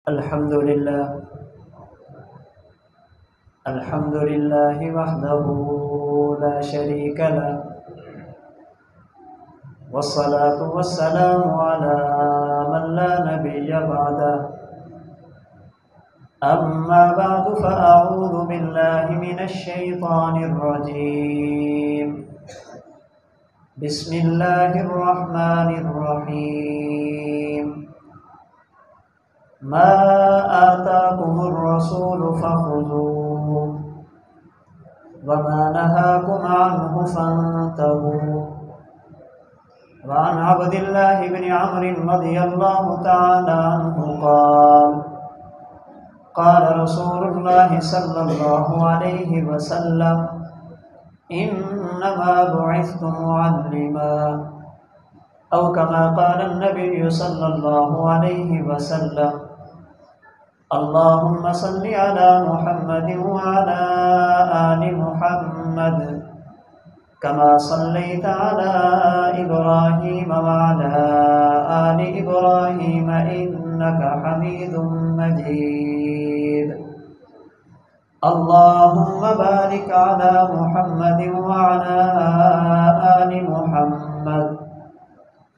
الحمد لله وحده لا شريك له، والصلاة والسلام على من لا نبي بعده. أما بعد فأعوذ بالله من الشيطان الرجيم. بسم الله الرحمن الرحيم. ما آتاكم الرسول فخذوه وما نهاكم عنه فانتهوا. وعن عبد الله بن عمرو رضي الله تعالى عنه قال قال رسول الله صلى الله عليه وسلم: إنما بعثت معلما، أو كما قال النبي صلى الله عليه وسلم. اللهم صل على محمد وعلى آل محمد كما صليت على إبراهيم وعلى آل إبراهيم إنك حميد مجيد. اللهم بارك على محمد وعلى آل محمد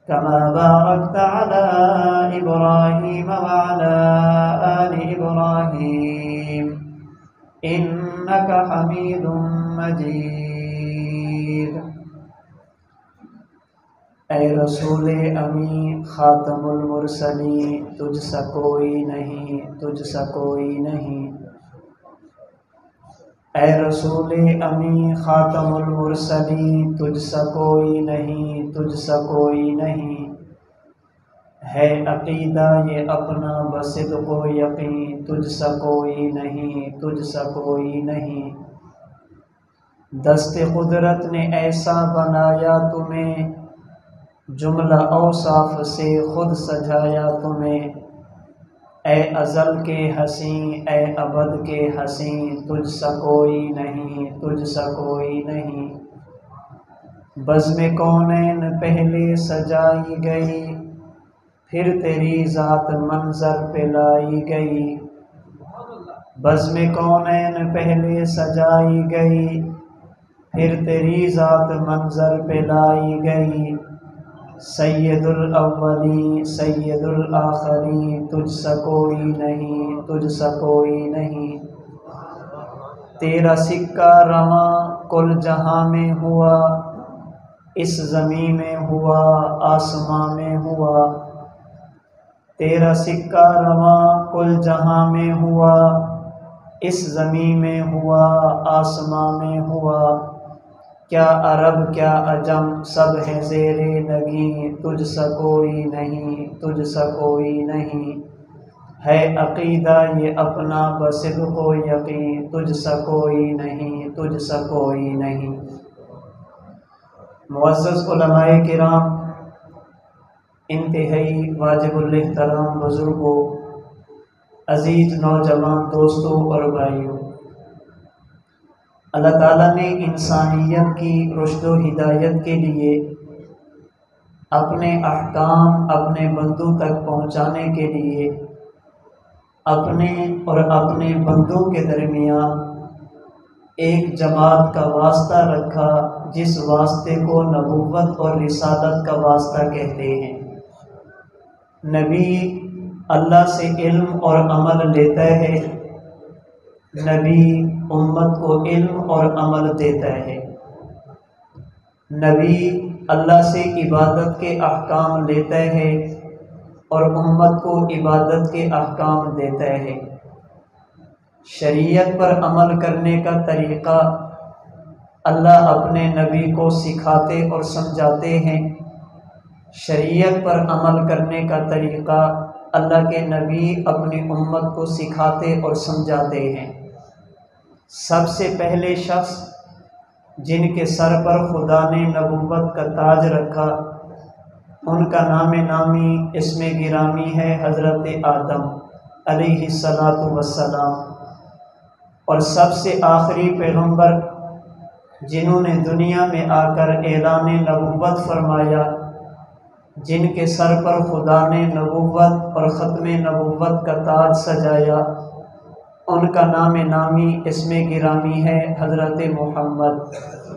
كما باركت على إبراهيم وعلى آل إبراهيم إنك حميد مجيد. اے رسول امی خاتم المرسلین، تجھ سا کوئی نہیں، تجھ سا کوئی نہیں. اے رسول امی خاتم المرسلین، تجھ سا کوئی نہیں، تجھ سا کوئی نہیں. ہے عقیدہ یہ اپنا بصدق و یقین، تجھ سا کوئی نہیں، تجھ سا کوئی نہیں. دست قدرت نے ایسا بنایا تمہیں، جملہ اوصاف سے خود سجایا تمہیں. اے ازل کے حسین، اے ابد کے حسین، تجھ سا کوئی نہیں، تجھ سا کوئی نہیں. بزم کونین پہلے سجائی گئی، پھر تیری ذات منظر پہ لائی گئی. بزم کونین پہلے سجائی گئی، پھر تیری ذات منظر پہ لائی گئی. سید الاولین سید الآخرین، تجھ سا کوئی نہیں، تجھ سا کوئی نہیں. تیرا سکہ رواں کل جہاں میں ہوا، اس زمین میں ہوا، آسماں میں ہوا. تیرا سکہ رواں کل جہاں میں ہوا، اس زمین میں ہوا، آسماں میں ہوا. کیا عرب کیا عجم سب ہیں زیر نگیں، تجھ سا کوئی نہیں، تجھ سا کوئی نہیں. ہے عقیدہ یہ اپنا بصدق و یقین، تجھ سا کوئی نہیں، تجھ سا کوئی نہیں. معزز علماء کرام، انتہائی واجب الاحترام بزرگوں، عزیز نوجوان دوستوں اور بھائیوں، اللہ تعالیٰ نے انسانیت کی رشد و ہدایت کے لیے اپنے احکام اپنے بندوں تک پہنچانے کے لیے اپنے اور اپنے بندوں کے درمیان ایک جماعت کا واسطہ رکھا، جس واسطے کو نبوت اور رسالت کا واسطہ کہتے ہیں. نبی اللہ سے علم اور عمل لیتا ہے، نبی امت کو علم اور عمل دیتا ہے. نبی اللہ سے عبادت کے احکام لیتا ہے اور امت کو عبادت کے احکام دیتا ہے. شریعت پر عمل کرنے کا طریقہ اللہ اپنے نبی کو سکھاتے اور سمجھاتے ہیں. شریعت پر عمل کرنے کا طریقہ اللہ کے نبی اپنی امت کو سکھاتے اور سمجھاتے ہیں. سب سے پہلے شخص جن کے سر پر خدا نے نبوت کا تاج رکھا، ان کا نام نامی اسم گرامی ہے حضرت آدم علیہ السلام. اور سب سے آخری پیغمبر جنہوں نے دنیا میں آ کر اعلان نبوت فرمایا، جن کے سر پر خدا نے نبوت اور ختم نبوت کا تاج سجایا، ان کا نام نامی اسم گرامی ہے حضرت محمد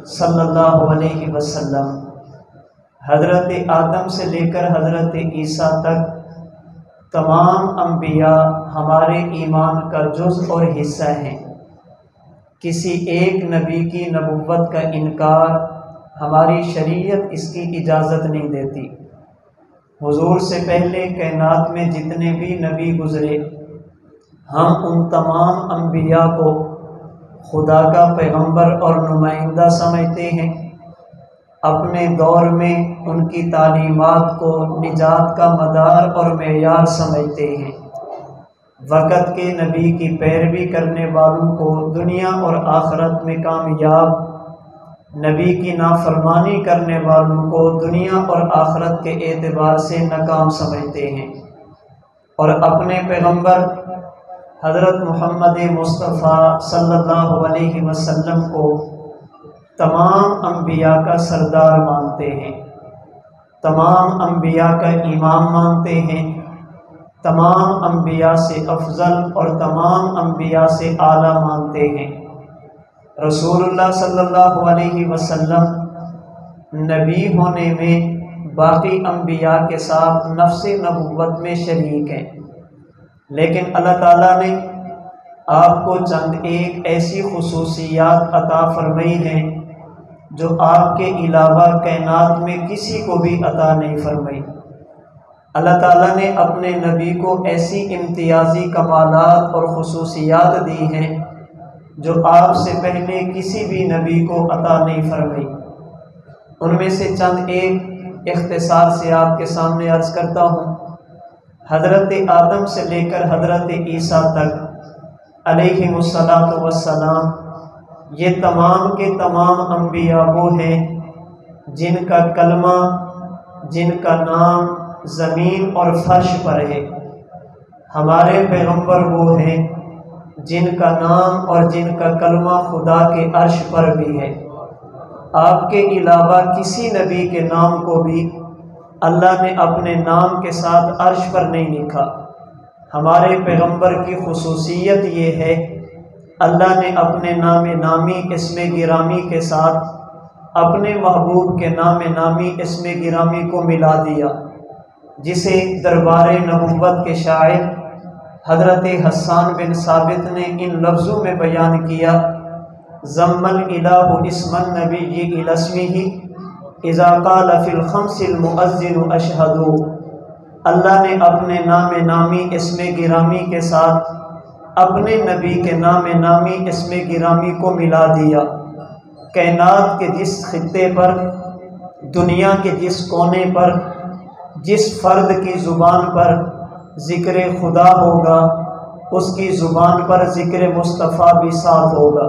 صلی اللہ علیہ وسلم۔ حضرت آدم سے لے کر حضرت عیسیٰ تک تمام انبیاء ہمارے ایمان کا جز اور حصہ ہیں۔ کسی ایک نبی کی نبوت کا انکار ہماری شریعت اس کی اجازت نہیں دیتی۔ حضور سے پہلے کائنات میں جتنے بھی نبی گزرے، ہم ان تمام انبیاء کو خدا کا پیغمبر اور نمائندہ سمجھتے ہیں۔ اپنے دور میں ان کی تعلیمات کو نجات کا مدار اور معیار سمجھتے ہیں۔ وقت کے نبی کی پیروی کرنے والوں کو دنیا اور آخرت میں کامیاب، نبی کی نافرمانی کرنے والوں کو دنیا اور آخرت کے اعتبار سے ناکام سمجھتے ہیں، اور اپنے پیغمبر حضرت محمد مصطفیٰ صلی اللہ علیہ وسلم کو تمام انبیاء کا سردار مانتے ہیں، تمام انبیاء کا امام مانتے ہیں، تمام انبیاء سے افضل اور تمام انبیاء سے اعلیٰ مانتے ہیں۔ رسول اللہ صلی اللہ علیہ وسلم نبی ہونے میں باقی انبیاء کے ساتھ نفس نبوت میں شریک ہیں، لیکن اللہ تعالیٰ نے آپ کو چند ایک ایسی خصوصیات عطا فرمائی ہیں جو آپ کے علاوہ کائنات میں کسی کو بھی عطا نہیں فرمائی۔ اللہ تعالیٰ نے اپنے نبی کو ایسی امتیازی کمالات اور خصوصیات دی ہیں جو آپ سے پہلے کسی بھی نبی کو عطا نہیں فرمائی۔ ان میں سے چند ایک اختصار سے آپ کے سامنے عرض کرتا ہوں۔ حضرت آدم سے لے کر حضرت عیسیٰ تک علیہ السلام، یہ تمام کے تمام انبیاء وہ ہیں جن کا کلمہ، جن کا نام زمین اور فرش پر ہے۔ ہمارے پیغمبر وہ ہیں جن کا نام اور جن کا کلمہ خدا کے عرش پر بھی ہے۔ آپ کے علاوہ کسی نبی کے نام کو بھی اللہ نے اپنے نام کے ساتھ عرش پر نہیں لکھا۔ ہمارے پیغمبر کی خصوصیت یہ ہے، اللہ نے اپنے نام نامی اسم گرامی کے ساتھ اپنے محبوب کے نام نامی اسم گرامی کو ملا دیا، جسے دربار نبوت کے شاعر حضرت حسان بن ثابت نے ان لفظوں میں بیان کیا: ضم الالہ اسم النبی الی اسمہ اذا قال فی الخمس المؤذن اشہد۔ اللہ نے اپنے نام نامی اسم گرامی کے ساتھ اپنے نبی کے نام نامی اسم گرامی کو ملا دیا۔ کائنات کے جس خطے پر، دنیا کے جس کونے پر، جس فرد کی زبان پر ذکر خدا ہوگا، اس کی زبان پر ذکر مصطفیٰ بھی ساتھ ہوگا۔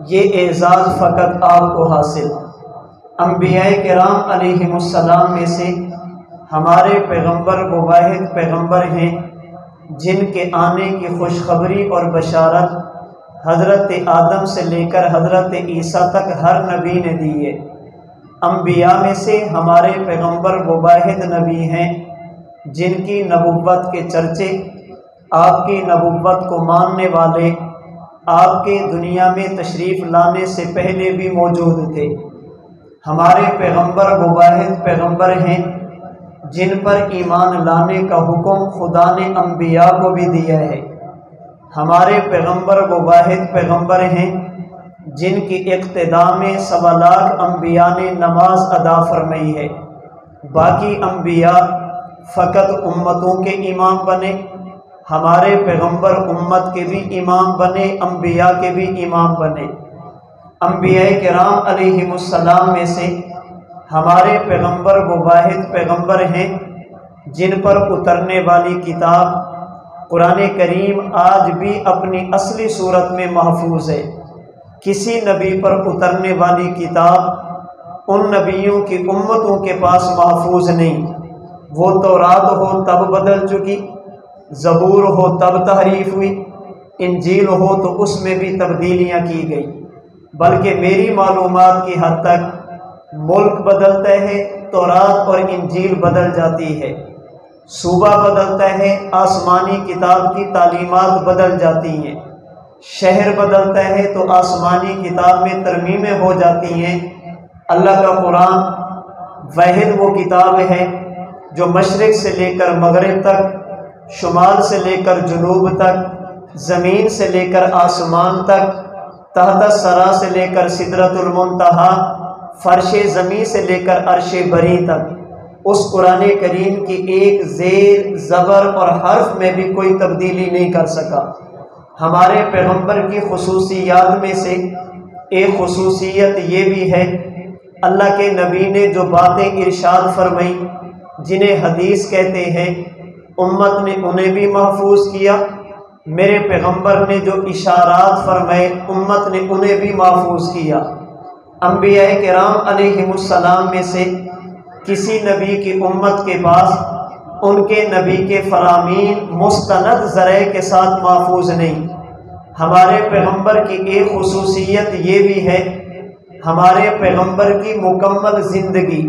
یہ اعزاز فقط آپ کو حاصل۔ انبیاء کرام علیہم السلام میں سے ہمارے پیغمبر وہ واحد پیغمبر ہیں جن کے آنے کی خوشخبری اور بشارت حضرت آدم سے لے کر حضرت عیسیٰ تک ہر نبی نے دی ہے۔ انبیاء میں سے ہمارے پیغمبر وہ واحد نبی ہیں جن کی نبوت کے چرچے، آپ کی نبوت کو ماننے والے آپ کے دنیا میں تشریف لانے سے پہلے بھی موجود تھے۔ ہمارے پیغمبر وہ واحد پیغمبر ہیں جن پر ایمان لانے کا حکم خدا نے انبیاء کو بھی دیا ہے۔ ہمارے پیغمبر وہ واحد پیغمبر ہیں جن کی اقتداء میں 1.25 لاکھ انبیاء نے نماز ادا فرمائی ہے۔ باقی انبیاء فقط امتوں کے امام بنے، ہمارے پیغمبر امت کے بھی امام بنے، انبیاء کے بھی امام بنے۔ انبیاء کرام علیہم السلام میں سے ہمارے پیغمبر وہ واحد پیغمبر ہیں جن پر اترنے والی کتاب قرآن کریم آج بھی اپنی اصلی صورت میں محفوظ ہے۔ کسی نبی پر اترنے والی کتاب ان نبیوں کی امتوں کے پاس محفوظ نہیں۔ وہ تورات ہو تب بدل چکی، زبور ہو تب تحریف ہوئی، انجیل ہو تو اس میں بھی تبدیلیاں کی گئی، بلکہ میری معلومات کی حد تک ملک بدلتا ہے، تورات اور انجیل بدل جاتی ہے، صوبہ بدلتا ہے، آسمانی کتاب کی تعلیمات بدل جاتی ہیں، شہر بدلتا ہے تو آسمانی کتاب میں ترمیمیں ہو جاتی ہیں۔ اللہ کا قرآن واحد وہ کتاب ہے جو مشرق سے لے کر مغرب تک، شمال سے لے کر جنوب تک، زمین سے لے کر آسمان تک، تحت الثری سے لے کر سدرۃ المنتہا، فرش زمین سے لے کر عرش بری تک اس قرآن کریم کی ایک زیر زبر اور حرف میں بھی کوئی تبدیلی نہیں کر سکا۔ ہمارے پیغمبر کی خصوصیات میں سے ایک خصوصیت یہ بھی ہے، اللہ کے نبی نے جو باتیں ارشاد فرمائی جنہیں حدیث کہتے ہیں، امت نے انہیں بھی محفوظ کیا۔ میرے پیغمبر نے جو اشارات فرمائے امت نے انہیں بھی محفوظ کیا۔ انبیاء کرام علیہم السلام میں سے کسی نبی کی امت کے پاس ان کے نبی کے فرامین مستند ذرائع کے ساتھ محفوظ نہیں۔ ہمارے پیغمبر کی ایک خصوصیت یہ بھی ہے، ہمارے پیغمبر کی مکمل زندگی،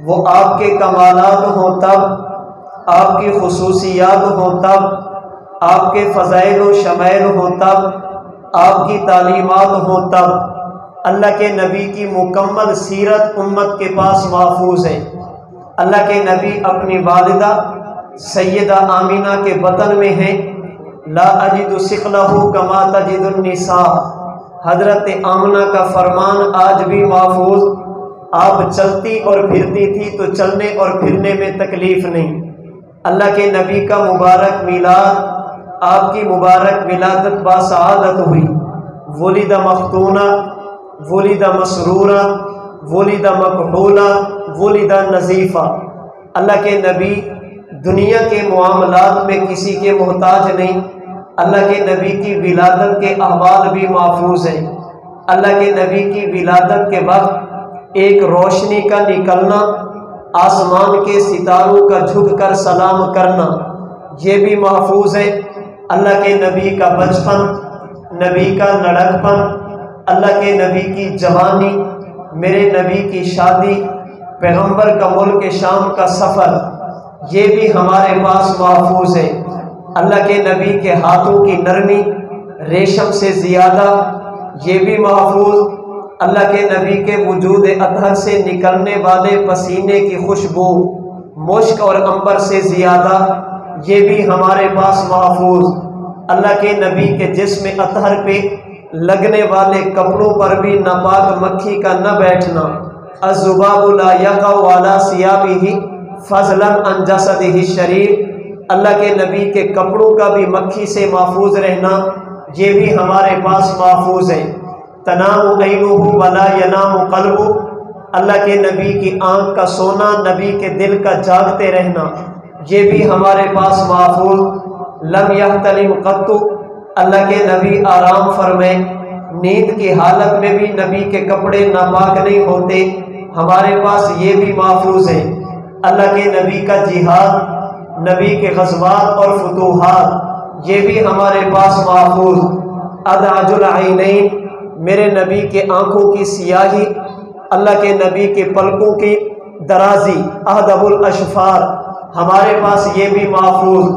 وہ آپ کے کمالات ہوں تب، آپ کی خصوصیات ہوں تب، آپ کے فضائل و شمائل ہوں تب، آپ کی تعلیمات ہوں تب، اللہ کے نبی کی مکمل سیرت امت کے پاس محفوظ ہے۔ اللہ کے نبی اپنی والدہ سیدہ آمینہ کے بطن میں ہیں، لا اجد ثقلہ کما تجد النساء، حضرت آمنہ کا فرمان آج بھی محفوظ، آپ چلتی اور پھرتی تھی تو چلنے اور پھرنے میں تکلیف نہیں۔ اللہ کے نبی کا مبارک میلاد، آپ کی مبارک ولادت باسعادت ہوئی، ولد مختونہ، ولد مسرورہ، ولد مکحولہ، ولد نظیفہ۔ اللہ کے نبی دنیا کے معاملات میں کسی کے محتاج نہیں۔ اللہ کے نبی کی ولادت کے احوال بھی محفوظ ہیں۔ اللہ کے نبی کی ولادت کے وقت ایک روشنی کا نکلنا، آسمان کے ستاروں کا جھک کر سلام کرنا، یہ بھی محفوظ ہے۔ اللہ کے نبی کا بچپن، نبی کا لڑکپن، اللہ کے نبی کی جوانی، میرے نبی کی شادی، پیغمبر کا ملک شام کا سفر، یہ بھی ہمارے پاس محفوظ ہے۔ اللہ کے نبی کے ہاتھوں کی نرمی ریشم سے زیادہ، یہ بھی محفوظ۔ اللہ کے نبی کے وجود اطہر سے نکلنے والے پسینے کی خوشبو مشک اور عنبر سے زیادہ، یہ بھی ہمارے پاس محفوظ۔ اللہ کے نبی کے جسم اطہر پہ لگنے والے کپڑوں پر بھی ناپاک مکھی کا نہ بیٹھنا، الذباب لا یقع علی ثیابہ فضلا عن جسدہ الشریف، اللہ کے نبی کے کپڑوں کا بھی مکھی سے محفوظ رہنا، یہ بھی ہمارے پاس محفوظ ہے۔ تنام عینہ ولا ینام قلبہ، اللہ کے نبی کی آنکھ کا سونا، نبی کے دل کا جاگتے رہنا، یہ بھی ہمارے پاس محفوظ۔ لم یحتلم قط، اللہ کے نبی آرام فرمائے، نیند کی حالت میں بھی نبی کے کپڑے ناپاک نہیں ہوتے، ہمارے پاس یہ بھی محفوظ ہے۔ اللہ کے نبی کا جہاد، نبی کے غزوات اور فتوحات، یہ بھی ہمارے پاس محفوظ۔ ادعج العینین، میرے نبی کے آنکھوں کی سیاہی، اللہ کے نبی کے پلکوں کی درازی، اہدب الاشفار، ہمارے پاس یہ بھی محفوظ۔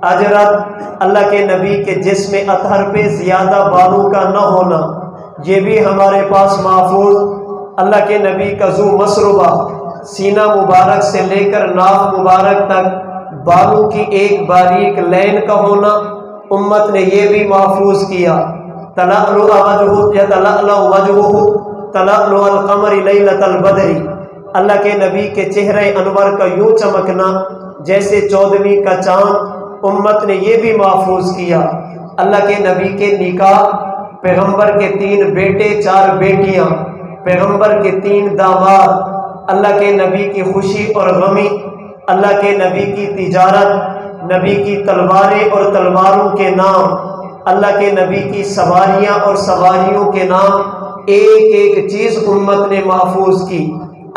اجرت، اللہ کے نبی کے جسم اطہر پہ زیادہ بالوں کا نہ ہونا، یہ بھی ہمارے پاس محفوظ۔ اللہ کے نبی کا ذو مسربہ، سینہ مبارک سے لے کر ناف مبارک تک بالوں کی ایک باریک لین کا ہونا، امت نے یہ بھی محفوظ کیا۔ تلألؤ وجهه يتلألؤ وجهه تلألؤ القمر ليلة البدر، اللہ کے نبی کے چہرے انور کا یوں چمکنا جیسے 14ویں کا چاند، امت نے یہ بھی محفوظ کیا۔ اللہ کے نبی کے نکاح، پیغمبر کے 3 بیٹے 4 بیٹیاں، پیغمبر کے 3 داماد، اللہ کے نبی کی خوشی اور غمی، اللہ کے نبی کی تجارت، نبی کی تلواریں اور تلواروں کے نام، اللہ کے نبی کی سواریاں اور سواریوں کے نام، ایک ایک چیز امت نے محفوظ کی۔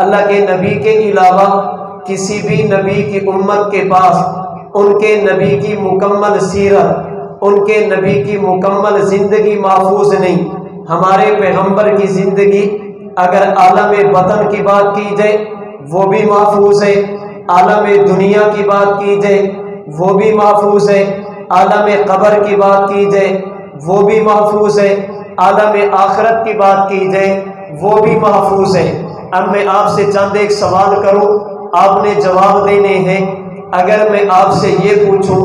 اللہ کے نبی کے علاوہ کسی بھی نبی کی امت کے پاس ان کے نبی کی مکمل سیرت، ان کے نبی کی مکمل زندگی محفوظ نہیں۔ ہمارے پیغمبر کی زندگی اگر عالم باطن کی بات کی جائے، وہ بھی محفوظ ہے، عالم دنیا کی بات کی جائے وہ بھی محفوظ ہے، عالم قبر کی بات کی جائے وہ بھی محفوظ ہے، عالم آخرت کی بات کی جائے وہ بھی محفوظ ہے۔ اب میں آپ سے چند ایک سوال کروں، آپ نے جواب دینے ہیں۔ اگر میں آپ سے یہ پوچھوں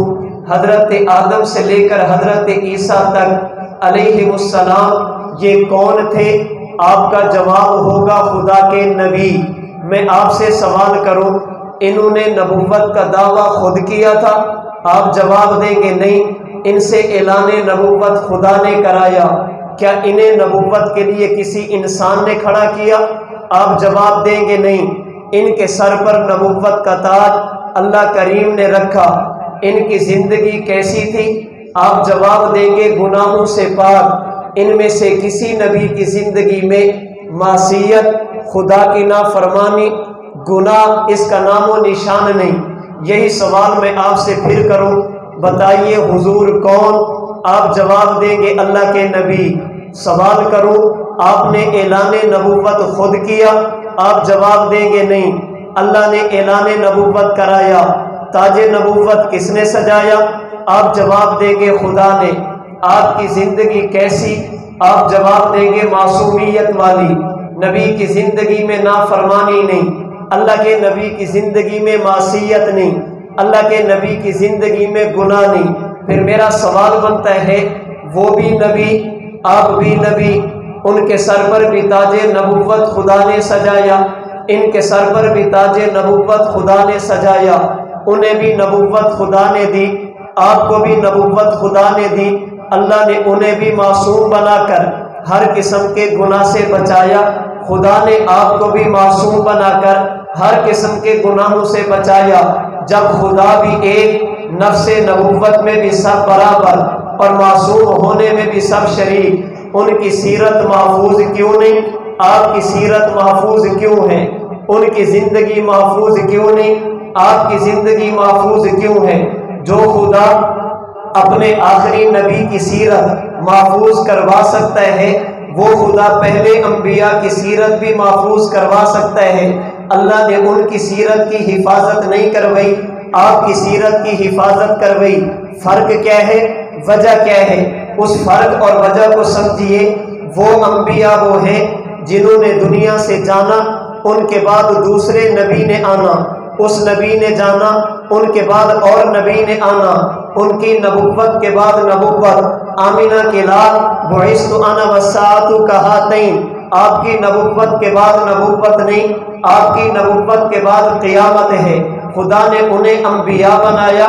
حضرت آدم سے لے کر حضرت عیسیٰ تک علیہ السلام یہ کون تھے؟ آپ کا جواب ہوگا خدا کے نبی۔ میں آپ سے سوال کروں انہوں نے نبوت کا دعویٰ خود کیا تھا؟ آپ جواب دیں گے نہیں، ان سے اعلان نبوت خدا نے کرایا۔ کیا انہیں نبوت کے لیے کسی انسان نے کھڑا کیا؟ آپ جواب دیں گے نہیں، ان کے سر پر نبوت کا تاج اللہ کریم نے رکھا۔ ان کی زندگی کیسی تھی؟ آپ جواب دیں گے گناہوں سے پاک۔ ان میں سے کسی نبی کی زندگی میں معصیت، خدا کی نافرمانی، گناہ اس کا نام و نشان نہیں۔ یہی سوال میں آپ سے پھر کروں، بتائیے حضور کون؟ آپ جواب دیں گے اللہ کے نبی۔ سوال کروں آپ نے اعلان نبوت خود کیا؟ آپ جواب دیں گے نہیں، اللہ نے اعلان نبوت کرایا۔ تاج نبوت کس نے سجایا؟ آپ جواب دیں گے خدا نے۔ آپ کی زندگی کیسی؟ آپ جواب دیں گے معصومیت والی۔ نبی کی زندگی میں نافرمانی نہیں، اللہ کے نبی کی زندگی میں معصیت نہیں، اللہ کے نبی کی زندگی میں گناہ نہیں۔ پھر میرا سوال بنتا ہے وہ بھی نبی آپ بھی نبی، ان کے سر پر بھی تاج نبوت خدا نے سجایا، ان کے سر پر بھی تاج نبوت خدا نے سجایا، انہیں بھی نبوت خدا نے دی، آپ کو بھی نبوت خدا نے دی۔ اللہ نے انہیں بھی معصوم بنا کر ہر قسم کے گناہ سے بچایا۔ خدا نے آپ کو بھی معصوم بنا کر ہر قسم کے گناہوں سے بچایا۔ جب خدا بھی ایک، نفس نبوت میں بھی سب برابر اور معصوم ہونے میں بھی سب شریک، ان کی سیرت محفوظ کیوں نہیں؟ آپ کی سیرت محفوظ کیوں ہے؟ ان کی زندگی محفوظ کیوں نہیں؟ آپ کی زندگی محفوظ کیوں ہے؟ جو خدا اپنے آخری نبی کی سیرت محفوظ کروا سکتا ہے وہ خدا پہلے انبیاء کی سیرت بھی محفوظ کروا سکتا ہے۔ اللہ نے ان کی سیرت کی حفاظت نہیں کروائی، آپ کی سیرت کی حفاظت کروائی۔ فرق کیا ہے؟ وجہ کیا ہے؟ اس فرق اور وجہ کو سمجھیے۔ وہ انبیاء وہ ہیں جنہوں نے دنیا سے جانا، ان کے بعد دوسرے نبی نے آنا، اس نبی نے جانا، ان کے بعد اور نبی نے آنا، ان کی نبوت کے بعد نبوت۔ آمینہ کے لال بعثت انا والساعۃ کہاتین، آپ کی نبوت کے بعد نبوت نہیں، آپ کی نبوت کے بعد قیامت ہے۔ خدا نے انہیں انبیاء بنایا،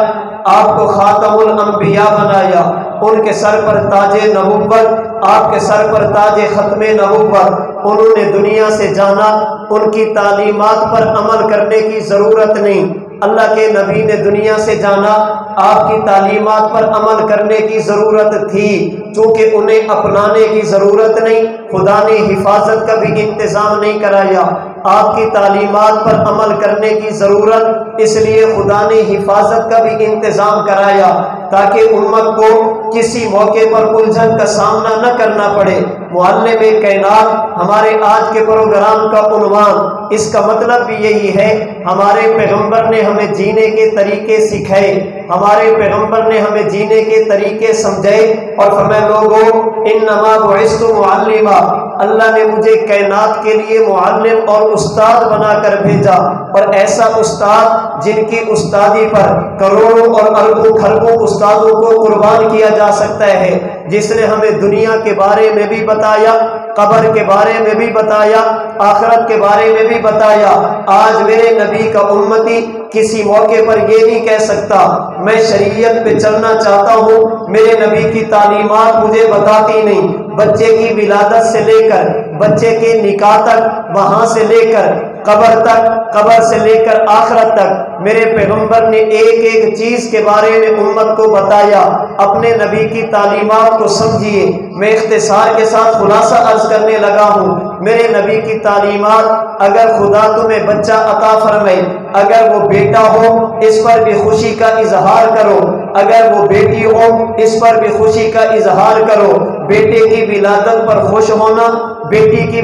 آپ کو خاتم الانبیاء بنایا، ان کے سر پر تاج نبوت، آپ کے سر پر تاج ختم نبوت۔ انہوں نے دنیا سے جانا، ان کی تعلیمات پر عمل کرنے کی ضرورت نہیں۔ اللہ کے نبی نے دنیا سے جانا، آپ کی تعلیمات پر عمل کرنے کی ضرورت تھی، چونکہ انہیں اپنانے کی ضرورت نہیں۔ خدا نے حفاظت کا بھی انتظام نہیں کرایا، آپ کی تعلیمات پر عمل کرنے کی ضرورت، اس لیے خدا نے حفاظت کا بھی انتظام کرایا تاکہ امت کو کسی موقع پر الجھن کا سامنا نہ کرنا پڑے۔ معلم کائنات ہمارے آج کے پروگرام کا عنوان، اس کا مطلب بھی یہی ہے، ہمارے پیغمبر نے ہمیں جینے کے طریقے سکھائے، ہمارے پیغمبر نے ہمیں جینے کے طریقے سمجھائے اور فرمایا لوگوں انما بعثت معلما، اللہ نے مجھے کائنات کے لیے معلم اور استاد بنا کر بھیجا، اور ایسا استاد جن کی استادی پر کروڑوں اور اربوں خربوں استادوں کو قربان کیا جا سکتا ہے، جس نے ہمیں دنیا کے بارے میں بھی بتایا، قبر کے بارے میں بھی بتایا، آخرت کے بارے میں بھی بتایا۔ آج میرے نبی کا امتی کسی موقع پر یہ نہیں کہہ سکتا میں شریعت پہ چلنا چاہتا ہوں، میرے نبی کی تعلیمات مجھے بتاتی نہیں۔ بچے کی ولادت سے لے کر بچے کے نکاح تک، وہاں سے لے کر قبر تک، قبر سے لے کر آخرت تک میرے پیغمبر نے ایک ایک چیز کے بارے میں امت کو بتایا۔ اپنے نبی کی تعلیمات کو سمجھیے۔ میں اختصار کے ساتھ خلاصہ عرض کرنے لگا ہوں، میرے نبی کی تعلیمات، اگر خدا تمہیں بچہ عطا فرمائے، اگر وہ بیٹا ہو اس پر بھی خوشی کا اظہار کرو، اگر وہ بیٹی ہو اس پر بھی خوشی کا اظہار کرو۔ بیٹے کی ولادت پر خوش ہونا، بیٹی کی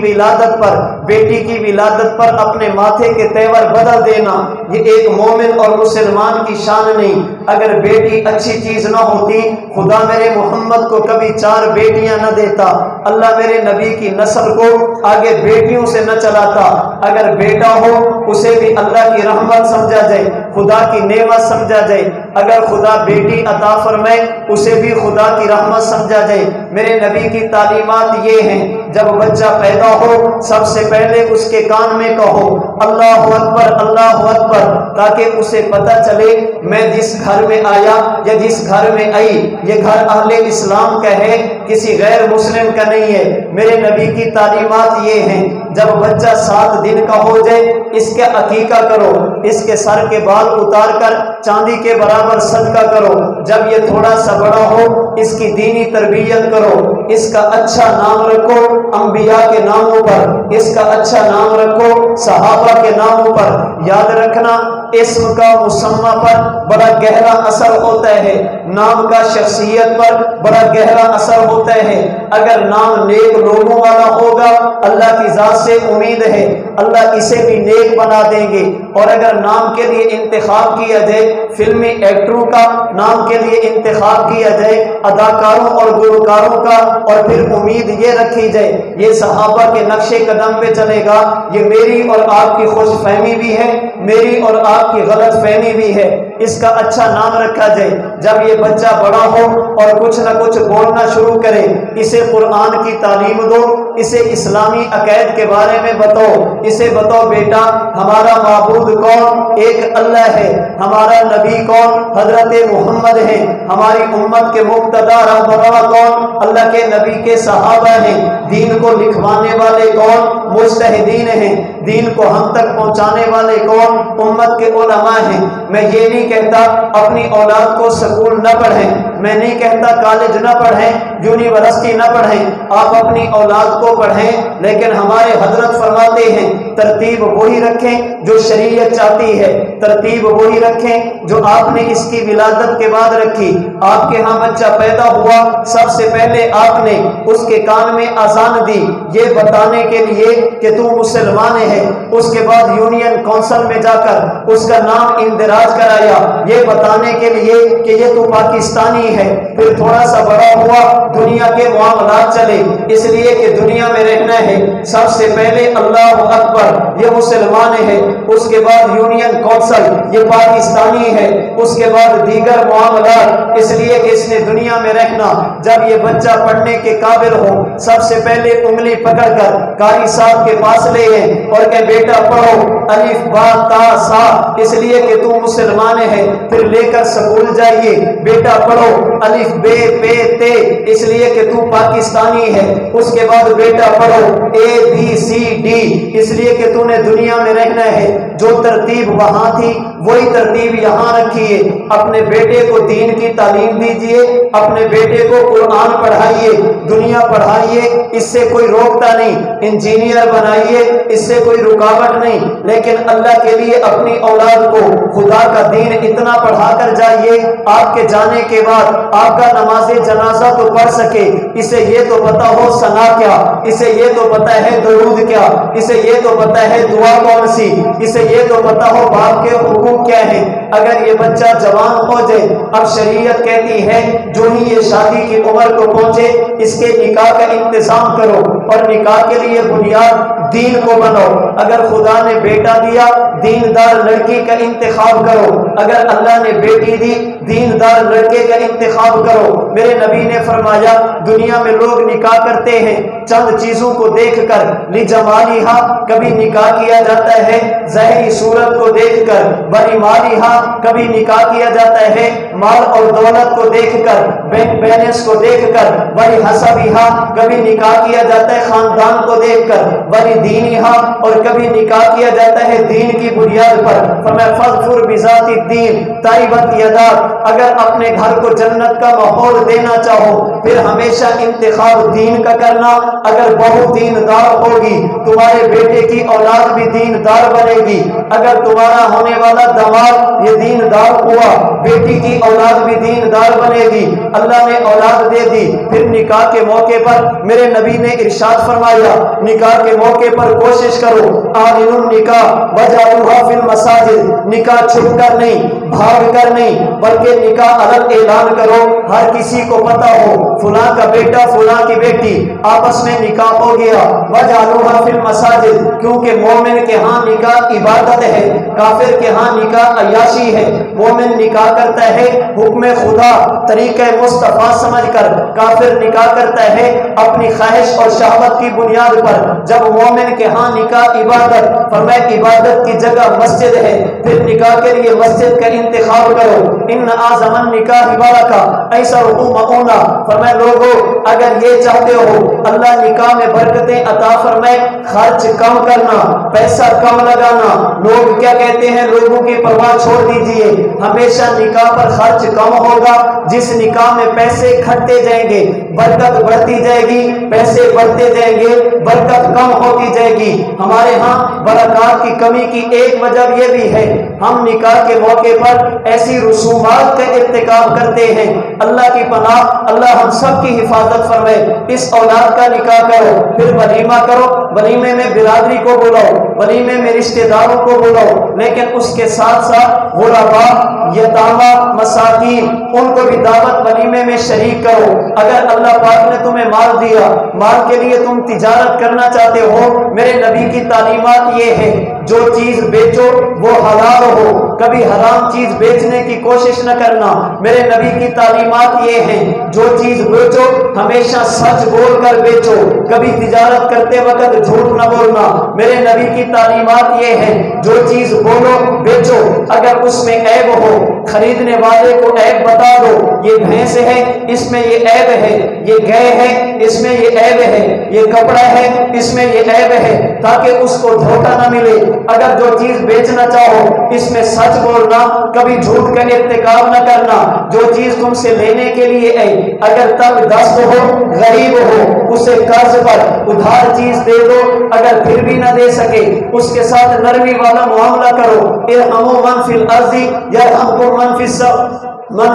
ولادت پر اپنے ماتھے کے تیور بدل دینا، یہ ایک مومن اور مسلمان کی شان نہیں۔ اگر بیٹی اچھی چیز نہ ہوتی، خدا میرے محمد کو کبھی 4 بیٹیاں نہ دیتا، اللہ میرے نبی کی نسل کو آگے بیٹیوں سے نہ چلاتا۔ اگر بیٹا ہو اسے بھی اللہ کی رحمت سمجھا جائے، خدا کی نعمت سمجھا جائے۔ اگر خدا بیٹی عطا فرمائے اسے بھی خدا کی رحمت سمجھا جائے۔ میرے نبی کی تعلیمات یہ ہیں، جب بچہ پیدا ہو سب سے پہلے اس کے کان میں کہو اللہ اکبر اللہ اکبر، تاکہ اسے پتہ چلے میں جس گھر میں آیا یا جس گھر میں آئی یہ گھر اہل اسلام کا ہے، کسی غیر مسلم کا نہیں ہے۔ میرے نبی کی تعلیمات یہ ہیں، جب بچہ 7 دن کا ہو جائے اس کا عقیقہ کرو، اس کے سر کے بال اتار کر چاندی کے برابر صدقہ کرو۔ جب یہ تھوڑا سا بڑا ہو اس کی دینی تربیت کرو، اس کا اچھا نام رکھو انبیاء کے ناموں پر، اس کا اچھا نام رکھو صحابہ کے ناموں پر۔ یاد رکھنا اسم کا مسمہ پر بڑا گہرا اثر ہوتا ہے، نام کا شخصیت پر بڑا گہرا اثر ہوتا ہے۔ اگر نام نیک لوگوں والا ہوگا اللہ کی ذات سے امید ہے اللہ اسے بھی نیک بنا دیں گے۔ اور اگر نام کے لیے انتخاب کیا جائے فلمی ایکٹروں کا، نام کے لیے انتخاب کیا جائے اداکاروں اور گلوکاروں کا، اور پھر امید یہ رکھی جائے یہ صحابہ کے نقش قدم پہ چلے گا، یہ میری اور آپ کی خوش فہمی بھی ہے، میری اور آپ کی غلط فہمی بھی ہے۔ اس کا اچھا نام رکھا جائے۔ جب یہ بچہ بڑا ہو اور کچھ نہ کچھ بولنا شروع کرے اسے قرآن کی تعلیم دو، اسے اسلامی عقائد کے بارے میں بتاؤ، اسے بتاؤ بیٹا ہمارا معبود کون؟ ایک اللہ ہے۔ ہمارا نبی کون؟ حضرت محمد ہے۔ ہماری امت کے مقتدی رہبر کون؟ اللہ کے نبی کے صحابہ ہیں۔ دین کو لکھوانے والے کون؟ مجتہدین ہیں۔ دین کو ہم تک پہنچانے والے کون؟ امت کے علماء ہیں۔ میں یہ نہیں کہتا اپنی اولاد کو سکول نہ پڑھیں، میں نہیں کہتا کالج نہ پڑھیں، یونیورسٹی نہ پڑھیں، آپ اپنی اولاد کو پڑھیں، لیکن ہمارے حضرت فرماتے ہیں ترتیب وہی رکھیں جو شریعت چاہتی ہے، ترتیب وہی رکھیں جو آپ نے اس کی ولادت کے بعد رکھی۔ آپ کے ہاں بچہ پیدا ہوا سب سے پہلے آپ نے اس کے کان میں اذان دی یہ بتانے کے لیے کہ تو مسلمان ہے، اس کے بعد یونین کونسل میں جا کر اس کا نام اندراج کرایا یہ بتانے کے لیے کہ یہ تو پاکستانی ہے۔ پھر تھوڑا سا بڑا ہوا دنیا کے معاملات چلے، اس لیے کہ دنیا میں رہنا ہے سب سے پہلے اللہ اکبر یہ مسلمان ہے، اس کے بعد یونین کونسل یہ پاکستانی ہے، اس کے بعد دیگر معاملات، اس لیے کہ اس نے دنیا میں رہنا۔ جب یہ بچہ پڑھنے کے قابل ہو سب سے پہلے انگلی پکڑ کر قاری صاحب کے پاس لے گئے اور کہ بیٹا پڑھو الف با تا سا، اس لیے کہ تو مسلمان ہے۔ پھر لے کر سکول جائیے، بیٹا پڑھو الف بے پے تے، اس لیے کہ تو پاکستانی ہے۔ اس کے بعد بیٹا پڑھو اے بی سی ڈی، اس لیے کہ تو نے دنیا میں رہنا ہے۔ جو ترتیب وہاں تھی وہی ترتیب یہاں رکھیے۔ اپنے بیٹے کو دین کی تعلیم دیجیے، اپنے بیٹے کو قرآن پڑھائیے، دنیا پڑھائیے، اس سے کوئی روکتا نہیں، انجینئر بنائیے اس سے کوئی رکاوٹ نہیں، لیکن اللہ کے لیے اپنی اولاد کو خدا کا دین اتنا پڑھا کر جائیے آپ کے جانے کے بعد آپ کا نماز جنازہ تو پڑھ سکے، اسے یہ تو پتا ہو ثنا کیا، اسے یہ تو پتا ہے درود کیا، اسے یہ تو پتا ہے دعا کون سی، اسے یہ تو پتا ہو باپ کے حقوق کیا ہیں۔ اگر یہ بچہ جوان ہو جائے، اب شریعت کہتی ہے جو ہی یہ شادی کی عمر کو پہنچے اس کے نکاح کا انتظام کرو، اور نکاح کے لیے بنیاد دین کو بناؤ۔ اگر خدا نے بیٹا دیا دیندار لڑکی کا انتخاب کرو، اگر اللہ نے بیٹی دی دیندار لڑکے کا انتخاب کرو۔ میرے نبی نے فرمایا دنیا میں لوگ نکاح کرتے ہیں چند چیزوں کو دیکھ کر، لجمالہا کبھی نکاح کیا جاتا ہے ظاہری صورت کو دیکھ کر، بلیمالہا کبھی نکاح کیا جاتا ہے مال اور دولت کو دیکھ کر، بینک بیلنس کو دیکھ کر، بلحسبہا کبھی نکاح کیا جاتا ہے خاندان کو دیکھ کر، بلدینہا اور کبھی نکاح کیا جاتا ہے دین کی بنیاد پر۔ فرمایا فاظفر بذات الدین تائبت یداک، اگر اپنے گھر کو جنت کا ماحول دینا چاہو ہو، پھر ہمیشہ انتخاب دین کا کرنا۔ اگر بہو دیندار ہوگی تمہارے بیٹے کی اولاد بھی دیندار بنے گی، اگر تمہارا ہونے والا داماد یہ دیندار ہوا بیٹی کی اولاد بھی دیندار بنے گی، اللہ نے اولاد دے دی۔ پھر نکاح کے موقع پر میرے نبی نے ارشاد فرمایا نکاح کے موقع پر کوشش کرو اعلنوا النکاح وجعلوها فی المساجد، نکاح چھپ کر نہیں، بھاگ کر نہیں، بلکہ نکاح الگ اعلان کرو، ہر کسی کو پتا ہو فلاں کا بیٹا فلاں کی بیٹی آپس میں نکاح ہو گیا۔ وجعلوها فی المساجد، کیونکہ مومن کے ہاں نکاح عبادت ہے، کافر کے ہاں نکاح عیاشی ہے۔ مومن نکاح کرتا ہے حکم خدا طریقہ مصطفیٰ سمجھ کر، کافر نکاح کرتا ہے اپنی خواہش اور شہوت کی بنیاد پر۔ جب مومن کے ہاں نکاح عبادت، فرمایا عبادت کی جگہ مسجد ہے، پھر نکاح کے لیے مسجد کا انتخاب کرو۔ ان اعظم النکاح برکہ ایسرہ مؤونہ، فرمایا لوگو اگر یہ چاہتے ہو اللہ نکاح میں برکتیں عطا فرمائے، خرچ کم کرنا، پیسہ کم لگانا۔ لوگ کیا کہتے ہیں، لوگوں کی پرواہ چھوڑ دیجئے، ہمیشہ نکاح پر خرچ کم ہوگا۔ جس نکاح میں پیسے کھٹتے جائیں گے برکت بڑھتی جائے گی، پیسے بڑھتے جائیں گے برکت کم ہوتی جائے گی۔ ہمارے ہاں برکات کی کمی کی ایک وجہ یہ بھی ہے، ہم نکاح کے موقع پر ایسی رسومات کا ارتکاب کرتے ہیں۔ اللہ کی پناہ، اللہ ہم سب کی حفاظت فرمائے۔ اس اولاد کا نکاح کرو، پھر ولیمہ کرو، ولیمے میں برادری کو بلاؤ، ولیمے میں رشتہ داروں کو بلاؤ، لیکن اس کے ساتھ ساتھ غرباء، یتامى، مساکین، ان کو بھی دعوت ولیمے میں شریک کرو۔ اگر اللہ پاک نے تمہیں مال دیا، مال کے لیے تم تجارت کرنا چاہتے ہو، میرے نبی کی تعلیمات یہ ہے جو چیز بیچو وہ حلال ہو، کبھی حرام چیز بیچنے کی کوشش نہ کرنا۔ میرے نبی کی تعلیمات یہ ہیں جو چیز بیچو ہمیشہ سچ بول کر بیچو، کبھی تجارت کرتے وقت جھوٹ نہ بولنا۔ میرے نبی کی تعلیمات یہ ہیں جو چیز بولو بیچو اگر اس میں عیب ہو خریدنے والے کو عیب بتا دو، یہ بھینس ہے اس میں یہ عیب ہے، یہ گائے ہے اس میں یہ عیب ہے، یہ کپڑا ہے اس میں یہ عیب ہے، تاکہ اس کو دھوکہ نہ ملے۔ اگر جو چیز بیچنا چاہو اس میں سچ بولنا، کبھی جھوٹ کا ارتکاب نہ کرنا۔ جو چیز تم سے لینے کے لیے ہے اگر تنگ دست ہو، غریب ہو، اسے قرض پر ادھار چیز دے دو، اگر پھر بھی نہ دے سکے اس کے ساتھ نرمی والا معاملہ کرو۔ ارحموا من فی الارض یرحمکم من فی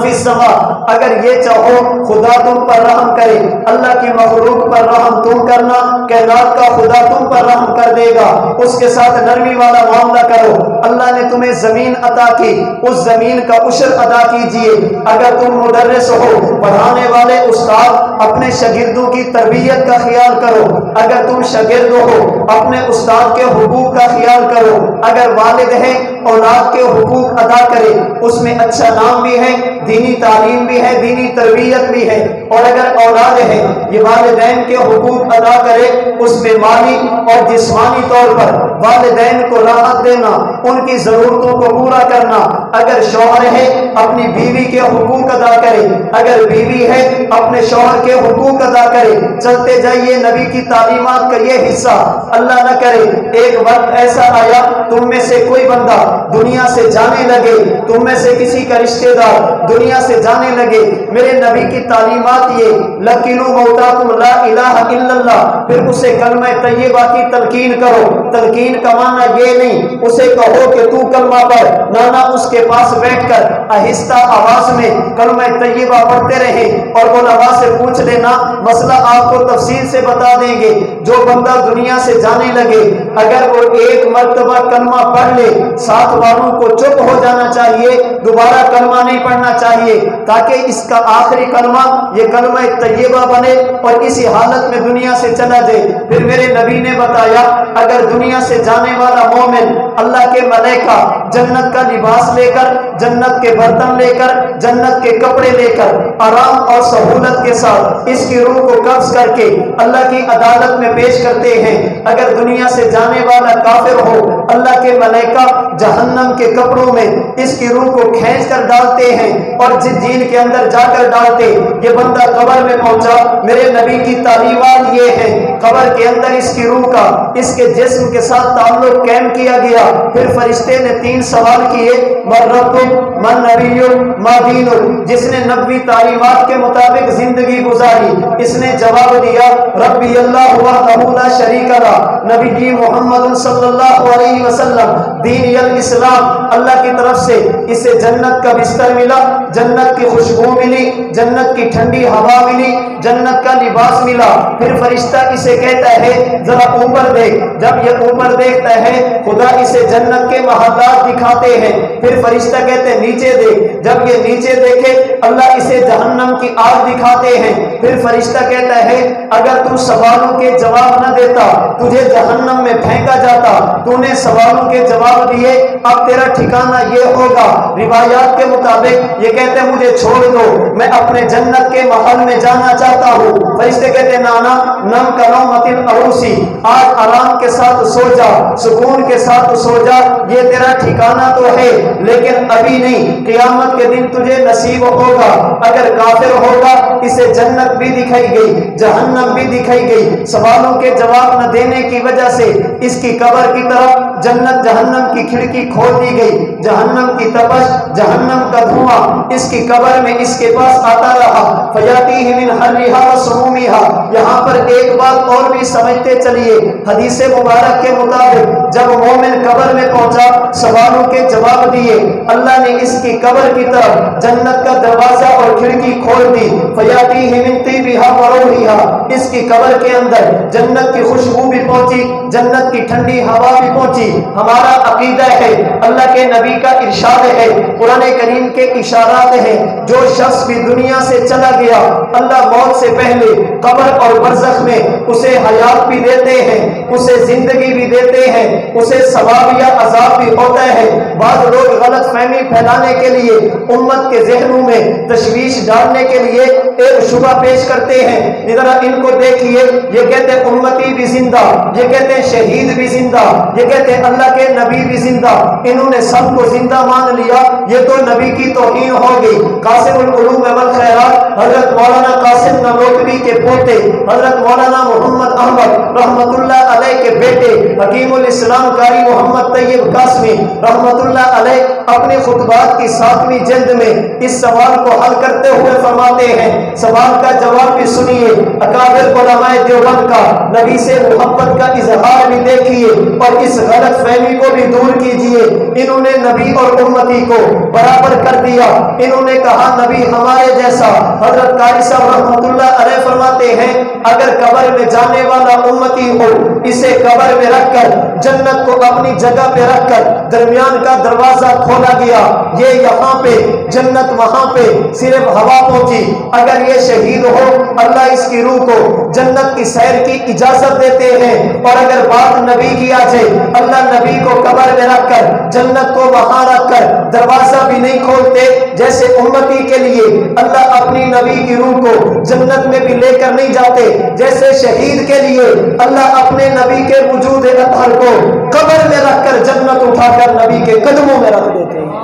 السماء، اگر یہ چاہو خدا تم پر رحم کرے، اللہ کی مخلوق پر رحم تم کرنا، کائنات کا خدا تم پر رحم کر دے گا۔ اس کے ساتھ نرمی والا معاملہ کرو۔ اللہ نے تمہیں زمین عطا کی، اس زمین کا عشر ادا کیجئے۔ اگر تم مدرس ہو، پڑھانے والے استاد، اپنے شاگردوں کی تربیت کا خیال کرو۔ اگر تم شاگرد ہو اپنے استاد کے حقوق کا خیال کرو۔ اگر والد ہے اولاد کے حقوق ادا کرے، اس میں اچھا نام بھی ہے، دینی تعلیم بھی ہے، دینی تربیت بھی ہے۔ اور اگر اولاد ہے یہ والدین کے حقوق ادا کرے، اس میں مالی اور جسمانی طور پر والدین کو راحت دینا، ان کی ضرورتوں کو پورا کرنا۔ اگر شوہر ہے اپنی بیوی کے حقوق ادا کرے، اگر بیوی ہے اپنے شوہر کے حقوق ادا کرے۔ چلتے جائیے نبی کی تعلیمات کا یہ حصہ، اللہ نہ کرے ایک وقت ایسا آیا تم میں سے کوئی بندہ دنیا سے جانے لگے، تم میں سے کسی کا رشتہ دار دنیا سے جانے لگے، میرے نبی کی تعلیمات یہ لقنوا موتاکم لا الہ الا اللہ، پھر اسے کلمہ طیبہ کی تلقین کرو۔ تلقین کا معنی یہ نہیں اسے کہو کہ تو کلمہ پڑھ، نانا اس کے پاس بیٹھ کر آہستہ آواز میں کلمہ طیبہ پڑھتے رہے اور علماء سے پوچھ لینا، مسئلہ آپ کو تفصیل سے بتا دیں گے۔ جو بندہ دنیا سے جانے لگے اگر وہ ایک مرتبہ کلمہ پڑھ لے، ساتھ والوں کو چپ ہو جانا چاہیے، دوبارہ کلمہ نہیں پڑھنا چاہیے، تاکہ اس کا آخری کلمہ یہ کلمہ طیبہ بنے اور اسی حالت میں دنیا سے چلا جائے۔ پھر میرے نبی نے بتایا اگر دنیا سے جانے والا مومن اللہ کے ملائکہ جنت کا لباس لے کر، جنت کے برتن لے کر، جنت کے کپڑے لے کر آرام اور سہولت کے ساتھ اس کی روح کو قبض کر کے اللہ کی عدالت میں پیش کرتے ہیں، اگر دنیا سے جانے والا کافر ہو اللہ کے ملائکہ جہنم کے کپڑوں میں اس کی روح کو کھینچ کر ڈالتے ہیں اور جن کے اندر جا کر ڈالتے، یہ بندہ قبر میں پہنچا، میرے نبی کی تعلیمات یہ ہیں قبر کے اندر اس کی روح کا اس کے جسم کے ساتھ تعلق قائم کیا گیا۔ پھر فرشتے نے 3 سوال کیے، من ربک، من نبیک، ما دینک، جس نے نبوی تعلیمات کے مطابق زندگی گزاری؟ اس نے جواب دیا ربی اللہ وحدہ لا شریک لہ، نبی جی محمد صلی اللہ علیہ وسلم دین الاسلام اللہ کی طرف سے اسے جنت کا بستر ملا، جنت کی خوشبو ملی، جنت کی ٹھنڈی ہوا ملی، جنت کا لباس ملا۔ پھر فرشتہ اسے کہتا ہے ذرا اوپر دیکھ، جب یہ اوپر دیکھتا ہے خدا اسے جنت کے محلات دکھاتے ہیں۔ پھر فرشتہ کہتے ہیں نیچے دیکھ، جب یہ نیچے دیکھے اللہ اسے جہنم کی آگ دکھاتے ہیں۔ پھر فرشتہ کہتا ہے اگر تو سوالوں کے جواب نہ دیتا تجھے جہنم میں پھینکا جاتا، تو نے سوالوں کے جواب دیے، اب تیرا ٹھکانہ یہ ہوگا۔ روایات کے مطابق یہ کہتے ہیں مجھے چھوڑ دو، میں اپنے جنت کے محل میں جانا چاہتا ہوں۔ فرشتے کہتے ہیں نانا نم کنومت العروسی، آج آرام کے ساتھ سو جا، سکون کے ساتھ سو جا، یہ تیرا ٹھکانہ تو ہے لیکن ابھی نہیں، قیامت کے دن تجھے نصیب ہوگا۔ اگر کافر ہوگا اسے جنت بھی دکھائی گئی، جہنم بھی دکھائی گئی، سوالوں کے جواب نہ دینے کی وجہ سے اس کی قبر کی طرف جنت جہنم کی کھڑکی کھول دی گئی، جہنم کی تپش، جہنم کا دھواں اس کی قبر میں اس کے پاس آتا رہا۔ فیاتیہ من حرھا وسمومھا، یہاں پر ایک بات اور بھی سمجھتے چلیے، حدیث مبارک کے مطابق جب مومن قبر میں پہنچا سوالوں کے جواب دیے، اللہ نے اس کی قبر کی طرف جنت کا دروازہ اور کھڑکی کھول دی۔ فیاتیہ من طیبھا وروحھا، اس کی قبر کے اندر جنت کی خوشبو بھی پہنچی، جنت کی ٹھنڈی ہوا بھی پہنچی۔ ہمارا عقیدہ ہے، اللہ کے نبی کا ارشاد ہے، قرآن کریم کے اشارات ہیں، جو شخص بھی دنیا سے چلا گیا اللہ موت سے پہلے قبر اور برزخ میں اسے حیات بھی دیتے ہیں، اسے زندگی بھی دیتے ہیں، اسے ثواب یا عذاب بھی ہوتا ہے۔ بعض لوگ غلط فہمی پھیلانے کے لیے امت کے ذہنوں میں تشویش ڈالنے کے لیے ایک شبہ پیش کرتے ہیں، ذرا ان کو دیکھیے، یہ کہتے ہیں امتی بھی زندہ، یہ کہتے ہیں شہید بھی زندہ، یہ کہتے ہیں اللہ کے نبی بھی زندہ، انہوں نے سب کو زندہ مان لیا، یہ تو نبی کی توہین ہو گئی۔ قاسم العلوم والخیرات حضرت مولانا قاسم نانوتوی کے پوتے حضرت مولانا محمد احمد رحمت اللہ علیہ کے بیٹے حکیم الاسلام قاری محمد طیب قاسمی رحمت اللہ علیہ اپنے خطبات کی 7ویں جلد میں اس سوال کو حل کرتے ہوئے فرماتے ہیں، سوال کا جواب بھی سنیے، اکابر علماء دیوبند کا نبی سے محبت کا اظہار بھی دیکھیے اور اس غلط فہمی کو بھی دور کیجیے۔ انہوں نے نبی اور امتی کو برابر کر دیا، انہوں نے کہا نبی ہمارے جیسا۔ حضرت قاری صاحب رحمت اللہ علیہ فرماتے ہیں اگر قبر میں جانے والا امتی ہو، اسے قبر میں رکھ کر جنت کو اپنی جگہ پہ رکھ کر درمیان کا دروازہ کھولا گیا، یہ یہاں پہ جنت وہاں پہ صرف ہوا پہنچی۔ اگر یہ شہید ہو اللہ اس کی روح کو جنت کی سیر کی اجازت دیتے ہیں، اور اگر بات نبی کی آ جائے اللہ نبی کو قبر میں رکھ کر جنت کو وہاں رکھ کر دروازہ بھی نہیں کھولتے، جیسے امتی کے لیے اللہ اپنی نبی کی روح کو جنت میں بھی لے کر نہیں جاتے، جیسے شہید کے لیے اللہ اپنے نبی کے وجود اطہر کو قبر میں رکھ کر جنت اٹھا کر نبی کے قدموں میں رکھ دیتے ہیں۔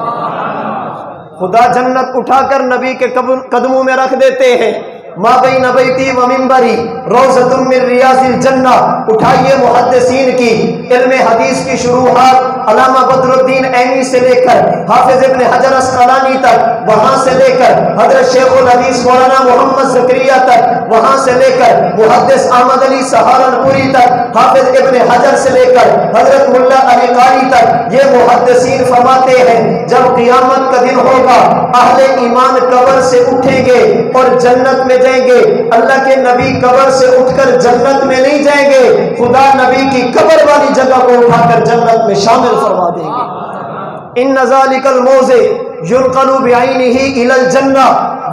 خدا جنت اٹھا کر نبی کے قدموں میں رکھ دیتے ہیں۔ ما بین بیتی و منبری روضۃ من ریاض الجنہ، اٹھائیے محدثین کی علم حدیث کی شروحات علامہ بدر الدین عینی سے لے کر حافظ ابن حجر اسقلانی تک، وہاں سے لے کر حضرت شیخ الحدیث مولانا محمد زکریا تک، وہاں سے لے کر محدث احمد علی سہارنپوری تک، حافظ ابن حجر سے لے کر حضرت ملا علی قاری تک، یہ محدثین فرماتے ہیں جب قیامت کا دن ہوگا اہل ایمان قبر سے اٹھیں گے اور جنت میں جائیں گے، اللہ کے نبی قبر سے اٹھ کر جنت میں نہیں جائیں گے، خدا نبی کی قبر والی جگہ کو اٹھا کر جنت میں شامل فرما دیں گے۔ ان ذالک الموضع ينقل بعینہ الی الجنہ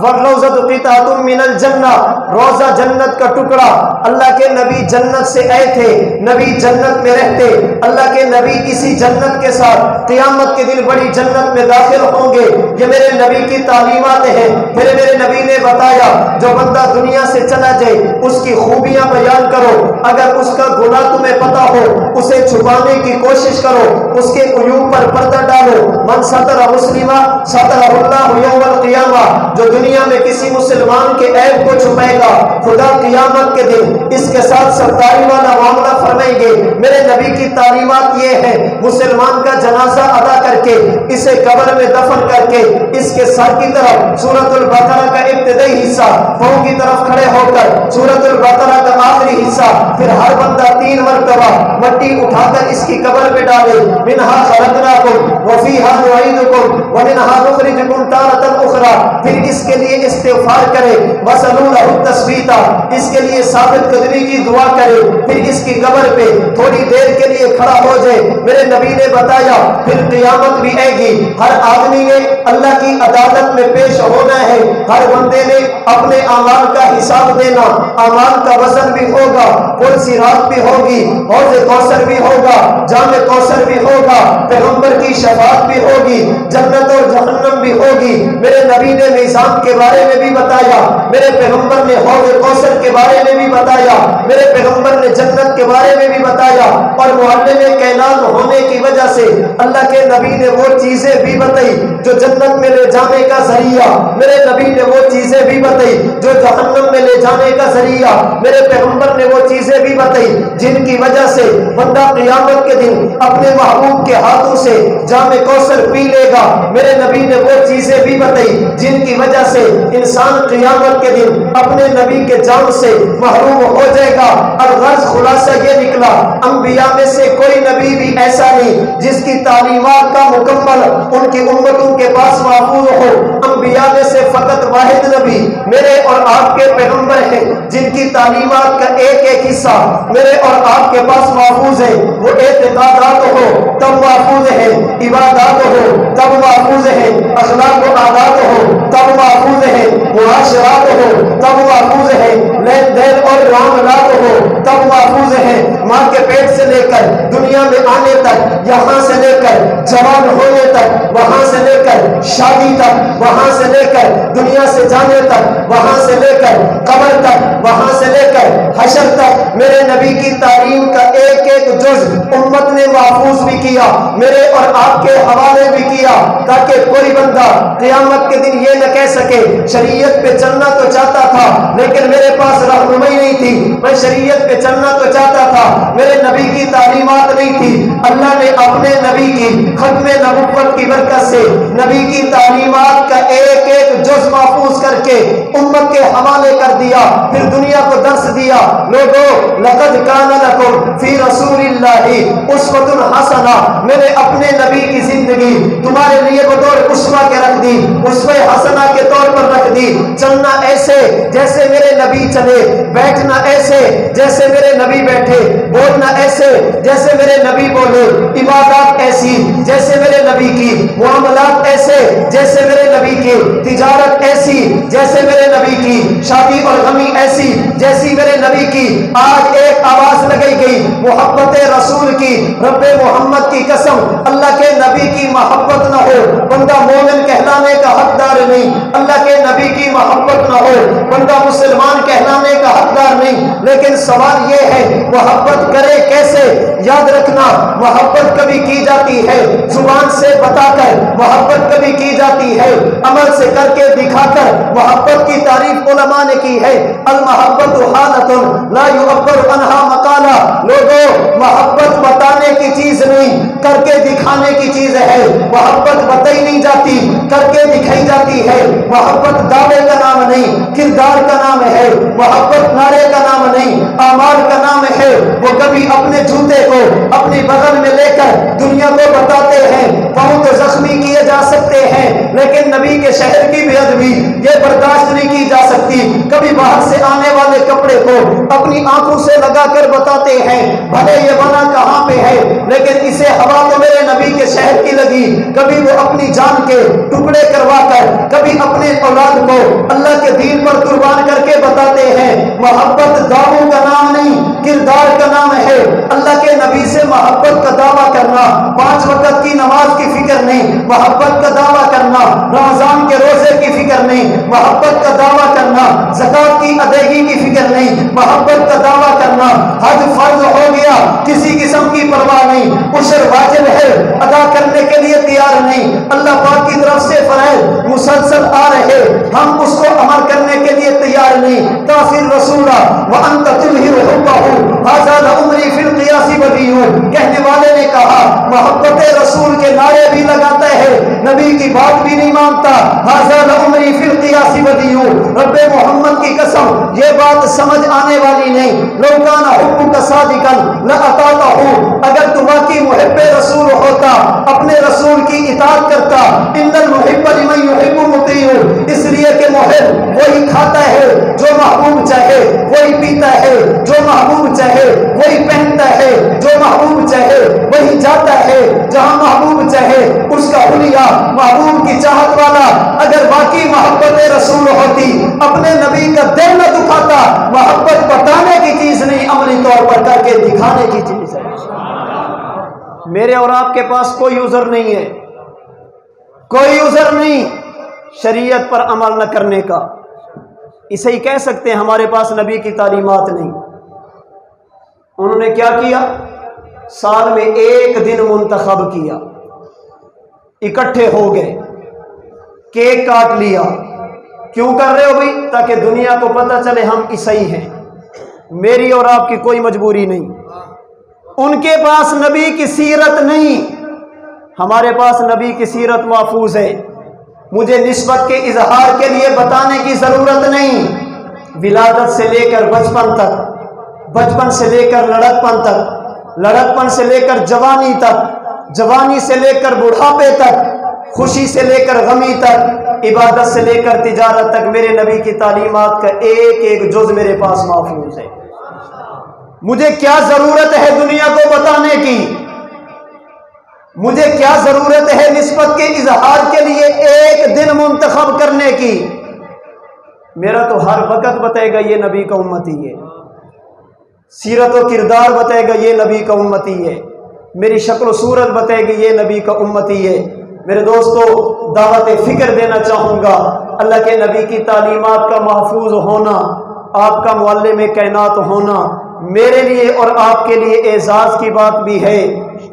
والروضۃ قطعۃ من الجنہ، روضہ جنت کا ٹکڑا، اللہ کے نبی جنت سے آئے تھے، نبی جنت میں رہتے، اللہ کے نبی اسی جنت کے ساتھ قیامت کے دن بڑی جنت میں داخل ہوں گے۔ یہ میرے نبی کی تعلیمات ہیں۔ پھر میرے نبی نے بتایا جو بندہ دنیا سے چلا جائے اس کی خوبیاں بیان کرو، اگر اس کا گناہ تمہیں پتا ہو اسے چھپانے کی کوشش کرو، اس کے عیوب پر پردہ ڈالو۔ من ستر مسلمہ سترہ اللہ یوم القیامہ، جو دنیا دنیا میں کسی مسلمان کے عیب کو چھپائے گا، خدا قیامت کے دن اس کے ساتھ سرداری والا معاملہ فرمائیں گے۔ میرے نبی کی تعلیمات یہ ہے، مسلمان کا جنازہ ادا کر کے اسے قبر میں دفن کر کے اس کے سر کی طرف سورۃ البقرہ کا ابتدائی حصہ، پاؤں کی طرف کھڑے ہو کر سورۃ البقرہ کا آخری حصہ، پھر ہر بندہ 3 مرتبہ مٹی اٹھا کر اس کی قبر میں ڈالے، منہا خلقناکم وفیہا نعیدکم ومنہا نخرجکم تارۃ اخری، پھر اس کے لیے استغفار کرے، وصلوا لہ التثبیت، اس کے لیے ثابت قدمی کی دعا کرے، پھر اس کی قبر پہ تھوڑی دیر کے لیے کھڑا ہو جائے۔ میرے نبی نے بتایا پھر قیامت بھی آئے گی، ہر آدمی نے اللہ کی عدالت میں پیش ہونا ہے، ہر بندے نے اپنے اعمال کا حساب دینا، اعمال کا وزن بھی ہوگا، پل صراط بھی ہوگی، حوض کوثر بھی ہوگا، جام کوثر بھی ہوگا، پیغمبر کی شفاعت بھی ہوگی، جنت اور جہنم بھی ہوگی۔ میرے نبی نے میزان کے بارے میں بھی بتایا، میرے پیغمبر نے حوض کوثر کے بارے میں بھی بتایا، میرے پیغمبر نے جنت کے بارے میں بھی بتایا، اور معلم کائنات ہونے کی وجہ سے اللہ کے نبی نے وہ چیزیں بھی بتائی جو جنت میں لے جانے کا ذریعہ، میرے نبی نے وہ چیزیں بھی بتائی جو جہنم میں لے جانے کا ذریعہ، میرے پیغمبر نے وہ چیزیں بھی بتائی جن کی وجہ سے بندہ قیامت کے دن اپنے محبوب کے ہاتھوں سے جام کوثر پی لے گا۔ میرے نبی نے وہ چیزیں بھی بتائی جن کی وجہ سے انسان قیامت کے دن اپنے نبی کے جام سے محروم ہو جائے گا۔ الغرض خلاصہ یہ نکلا، انبیاء میں سے کوئی نبی بھی ایسا نہیں جس کی تعلیمات کا مکمل ان کی امتوں کے پاس محفوظ ہو۔ انبیاء میں سے فقط واحد نبی میرے اور آپ کے پیغمبر ہیں جن کی تعلیمات کا ایک ایک حصہ میرے اور آپ کے پاس محفوظ ہے۔ وہ اعتقادات ہو تب محفوظ ہے، عبادات ہو تب محفوظ ہے، اخلاق و عادات ہو تب محفوظ ہے، معاشرات ہو تب محفوظ ہے، لین دین اور معاملات ہو تب محفوظ ہے۔ ماں کے پیٹ سے لے کر دنیا میں آنے تک، یہاں سے لے کر جوان ہونے تک، وہاں سے لے کر شادی تک، وہاں سے لے کر دنیا سے جانے تک، وہاں سے لے کر قبر تک، وہاں سے لے کر حشر تک، میرے نبی کی تعلیم کا ایک ایک جز امت نے محفوظ بھی کیا، میرے اور آپ کے حوالے بھی کیا، تاکہ کوئی بندہ قیامت کے دن یہ نہ کہہ سکے شریعت پہ چلنا تو چاہتا تھا لیکن میرے پاس رہنمائی نہیں تھی، میں شریعت پہ چلنا تو چاہتا تھا میرے نبی کی تعلیمات نہیں تھی۔ اللہ نے اپنے نبی کی ختم نبوت کی برکت سے نبی کی تعلیمات کا ایک ایک جز محفوظ کر کے امت کے حوالے کر دیا، پھر دنیا کو درس دیا، لوگو لقد کان لکم فی رسول اللہ اسوۃ حسنہ، میرے اپنے نبی کی زندگی تمہارے لیے بطور اسوہ کے رکھ دی، اسوہ حسنہ کے طور پر رکھ دی۔ چلنا ایسے جیسے میرے نبی چلے، بیٹھنا ایسے جیسے میرے نبی بیٹھے، بولنا ایسے جیسے میرے نبی بولے، عبادات ایسی جیسے میرے نبی کی، معاملات ایسے جیسے میرے نبی کی، تجارت ایسی جیسے میرے نبی کی، شادی اور غمی ایسی جیسی میرے نبی کی۔ آج ایک آواز لگائی گئی محبت رسول کی، رب محمد کی قسم اللہ کے نبی کی محبت نہ ہو بندہ مومن کہلانے کا حقدار نہیں، اللہ کے نبی کی محبت نہ ہو بندہ مسلمان کہلانے کا حقدار نہیں۔ لیکن سوال یہ ہے محبت کرے کیسے؟ یاد رکھنا محبت کبھی کی جاتی ہے زبان سے بتا کر، محبت کبھی کی جاتی ہے عمل سے کر کے دکھا کر۔ محبت کی تعریف علماء نے کی ہے، المحبت حالت لا يعبر عنها مقالہ، لوگوں محبت بتانے کی چیز نہیں کر کے دکھانے کی چیز ہے۔ محبت بتائی نہیں جاتی کر کے دکھائی جاتی ہے۔ محبت دعوے کا نام نہیں کردار کا نام ہے، محبت نعرے کا نام نہیں اعمال کا نام ہے۔ وہ کبھی اپنے جوتے کو اپنی بغل میں لے کر دنیا کو بتاتے ہیں، پاؤں تو زخمی کیے جا سکتے ہیں لیکن نبی کے شہر کی بے ادبی یہ برداشت نہیں کی جا سکتی۔ کبھی باہر سے آنے والے کپڑے کو اپنی آنکھوں سے لگا کر بتاتے ہیں بھلے یہ بنا کہاں پہ ہے لیکن اسے ہوا تو میرے نبی کے شہر کی لگی۔ کبھی وہ اپنی جان کے ٹکڑے کروا کر، کبھی اپنے اولاد کو اللہ کے دین پر قربان کر کے بتاتے ہیں۔ محبت دعووں کا نام نہیں کردار کا نام ہے۔ اللہ کے نبی سے محبت کا دعویٰ کرنا، 5 وقت کی نماز کی فکر نہیں، محبت کا دعویٰ کرنا، رمضان کے روزے کی فکر نہیں، محبت کا دعویٰ کرنا، زکوٰۃ کی ادائیگی کی فکر نہیں، محبت کا دعویٰ کرنا، حج فرض ہو گیا کسی قسم کی پرواہ نہیں، عشر واجب ہے ادا کرنے کے لیے تیار نہیں، اللہ پاک کی طرف سے فرائض دلائل مسلسل آ رہے، ہم اس کو عمل کرنے کے لیے تیار نہیں۔ کافر رسولہ وانت تظہر حبہ ھذا لعمری فی القیاس بدیع، کہنے والے نے کہا محبت رسول کے نعرے بھی لگاتا ہے، نبی کی بات بھی نہیں مانتا، ھذا لعمری فی القیاس بدیع، رب محمد کی قسم یہ بات سمجھ آنے والی نہیں۔ لو کان حبک صادقا لاطاعتہ، اگر تو واقعی محب رسول ہوتا اپنے رسول کی اطاعت کرتا۔ ان المحب لمن یحب مطیع، اس لیے کہ محب وہی کھاتا ہے جو محبوب چاہے، وہی پیتا ہے جو محبوب چاہے، وہی پہنتا ہے جو محبوب چاہے، وہی جاتا ہے جہاں محبوب چاہے۔ اس کا حلیہ محبوب کی چاہت والا اگر واقعی محبت رسول ہوتی اپنے نبی کا دل نہ دکھاتا۔ محبت بتانے کی چیز نہیں، عملی طور پر کر کے دکھانے کی چیز ہے۔ میرے اور آپ کے پاس کوئی عذر نہیں ہے، کوئی عذر نہیں شریعت پر عمل نہ کرنے کا۔ اسے ہی کہہ سکتے ہیں ہمارے پاس نبی کی تعلیمات نہیں۔ انہوں نے کیا کیا؟ سال میں ایک دن منتخب کیا، اکٹھے ہو گئے، کیک کاٹ لیا۔ کیوں کر رہے ہو بھائی؟ تاکہ دنیا کو پتہ چلے ہم عیسائی ہیں۔ میری اور آپ کی کوئی مجبوری نہیں۔ ان کے پاس نبی کی سیرت نہیں، ہمارے پاس نبی کی سیرت محفوظ ہے۔ مجھے نسبت کے اظہار کے لیے بتانے کی ضرورت نہیں۔ ولادت سے لے کر بچپن تک، بچپن سے لے کر لڑکپن تک، لڑکپن سے لے کر جوانی تک، جوانی سے لے کر بڑھاپے تک، خوشی سے لے کر غمی تک، عبادت سے لے کر تجارت تک، میرے نبی کی تعلیمات کا ایک ایک جز میرے پاس محفوظ ہے۔ مجھے کیا ضرورت ہے دنیا کو بتانے کی؟ مجھے کیا ضرورت ہے نسبت کے اظہار کے لیے ایک دن منتخب کرنے کی؟ میرا تو ہر وقت بتائے گا یہ نبی کا امتی ہے، سیرت و کردار بتائے گا یہ نبی کا امتی ہے، میری شکل و صورت بتائے گی یہ نبی کا امتی ہے۔ میرے دوستو، دعوت فکر دینا چاہوں گا، اللہ کے نبی کی تعلیمات کا محفوظ ہونا، آپ کا معلم کائنات ہونا میرے لیے اور آپ کے لیے اعزاز کی بات بھی ہے،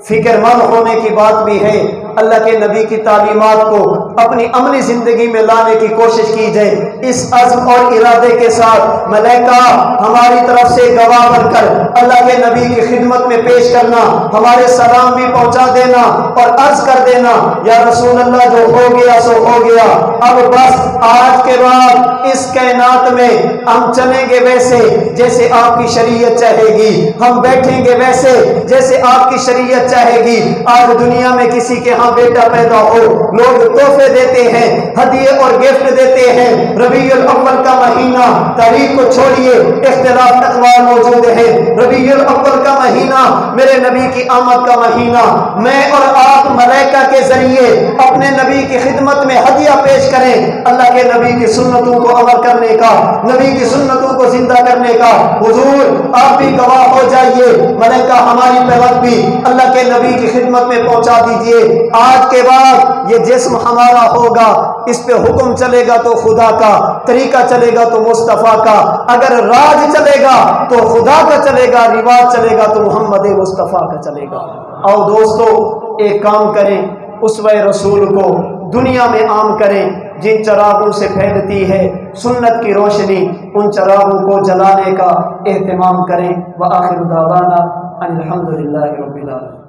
فکر مند ہونے کی بات بھی ہے۔ اللہ کے نبی کی تعلیمات کو اپنی عملی زندگی میں لانے کی کوشش کی جائے، اس عزم اور ارادے کے ساتھ ملائکہ ہماری طرف سے گواہ بن کر اللہ کے نبی کی خدمت میں پیش کرنا، ہمارے سلام بھی پہنچا دینا اور عرض کر دینا یا رسول اللہ جو ہو گیا سو ہو گیا، اب بس آج کے بعد اس کائنات میں ہم چلیں گے ویسے جیسے آپ کی شریعت چاہے گی، ہم بیٹھیں گے ویسے جیسے آپ کی شریعت چاہے گی۔ آج دنیا میں کسی کے ہاں بیٹا پیدا ہو، لوگ تحفے دیتے ہیں، ہدیے اور گفٹ دیتے ہیں۔ ربیع الاول کا مہینہ، تاریخ کو چھوڑیے، اختلاف اقوال موجود ہیں، ربیع الاول کا مہینہ میرے نبی کی آمد کا مہینہ، میں اور آپ ملائکہ کے ذریعے اپنے نبی کی خدمت میں ہدیہ پیش کریں، اللہ کے نبی کی سنتوں کو عمل کرنے کا، نبی کی سنتوں کو زندہ کرنے کا۔ حضور آپ بھی گواہ ہو جائیے، ملائکہ ہماری پیغام بھی اللہ کے نبی کی خدمت میں پہنچا دیجئے۔ آج کے بعد یہ جسم ہمارا ہوگا، اس پہ حکم چلے گا تو خدا کا، طریقہ چلے گا تو مصطفیٰ کا، اگر راج چلے گا تو خدا کا چلے گا، رواج چلے گا تو محمد مصطفیٰ کا چلے گا۔ آؤ دوستو ایک کام کریں، اسوہ رسول کو دنیا میں عام کریں، جن چراغوں سے پھیلتی ہے سنت کی روشنی، ان چراغوں کو جلانے کا اہتمام کریں۔ وآخر دعوانا ان الحمد للہ رب العالمین۔